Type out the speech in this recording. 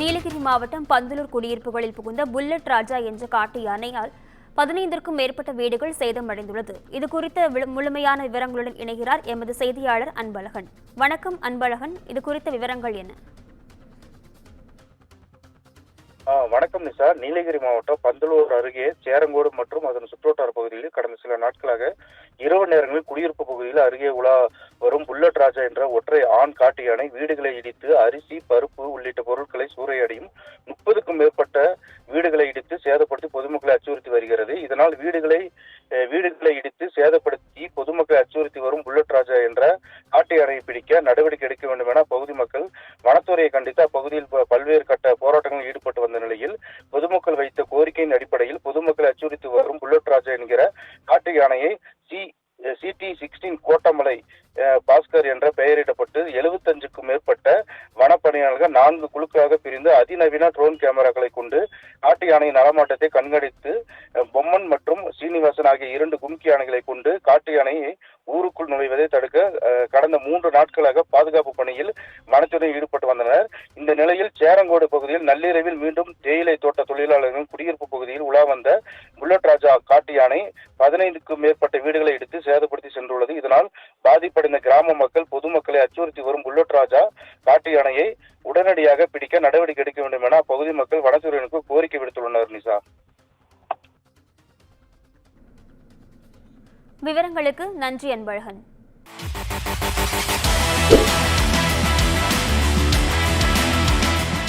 நீலகிரி மாவட்டம் பந்தலூர் குடியிருப்புகளில் புகுந்த புல்லட் ராஜா என்ற காட்டு யானையால் 15க்கும் மேற்பட்ட வீடுகள் சேதமடைந்துள்ளது. இதுகுறித்த முழுமையான விவரங்களுடன் இணைகிறார் எமது செய்தியாளர் அன்பழகன். வணக்கம் அன்பழகன், இது குறித்த விவரங்கள் என்ன? வணக்கம் நிஷா. நீலகிரி மாவட்டம் பந்தலூர் அருகே சேரங்கோடு மற்றும் அதன் சுற்றுவட்டார பகுதியில் கடந்த சில நாட்களாக இரவு நேரங்களில் குடியிருப்பு பகுதியில் அருகே உலா வரும் புல்லட் ராஜா என்ற ஒற்றை ஆண் காட்டு யானை வீடுகளை இடித்து அரிசி, பருப்பு உள்ளிட்ட பொருட்களை சூறையாடியும் 30க்கும் மேற்பட்ட வீடுகளை இடித்து சேதப்படுத்தி பொதுமக்களை அச்சுறுத்தி வருகிறது. இதனால் வீடுகளை இடித்து சேதப்படுத்தி பொதுமக்களை அச்சுறுத்தி வரும் புல்லட் ராஜா என்ற காட்டு யானையை பிடிக்க நடவடிக்கை எடுக்க வேண்டும் என அப்பகுதி மக்கள் வனத்துறையை கண்டித்து அப்பகுதியில் பல்வேறு கட்ட போராட்டங்களில் ஈடுபட்டு வந்த நிலையில் பொதுமக்கள் வைத்த கோரிக்கையின் அடிப்படையில் பொதுமக்களை அச்சுறுத்தி வரும் புல்லட் ராஜா என்கிற காட்டு யானையை CT-16 கோட்டமலை பாஸ்கர் என்ற பெயரிடப்பட்டு 75க்கும் மேற்பட்ட வனப்பணியாளர்கள் 4 குழுக்களாக பிரிந்து அதிநவீன ட்ரோன் கேமராக்களை கொண்டு காட்டு யானையின் நடமாட்டத்தை கண்காணித்து பொம்மன் மற்றும் சீனிவாசன் ஆகிய 2 கும்கி யானைகளை கொண்டு காட்டு யானையை ஊருக்குள் நுழைவதை தடுக்க கடந்த 3 நாட்களாக பாதுகாப்பு பணியில் வனத்துறையில் ஈடுபட்டு வந்தனர். இந்த நிலையில் சேரங்கோடு பகுதியில் நள்ளிரவில் மீண்டும் தேயிலை தோட்ட தொழிலாளர்கள் குடியிருப்பு பகுதியில் உலா வந்த புல்லட் ராஜா காட்டு யானை 15க்கும் மேற்பட்ட வீடுகளை இடித்து சேதப்படுத்தி சென்றுள்ளது. இதனால் பாதிப்படைந்த கிராம மக்கள் பொதுமக்களை அச்சுறுத்தி வரும் புல்லட் ராஜா காட்டு யானையை உடனடியாக பிடிக்க நடவடிக்கை எடுக்க வேண்டும் என அப்பகுதி மக்கள் வனத்துறையினருக்கு கோரிக்கை விடுத்துள்ளனர். நிஷா, விவரங்களுக்கு நன்றி அன்பழகன்.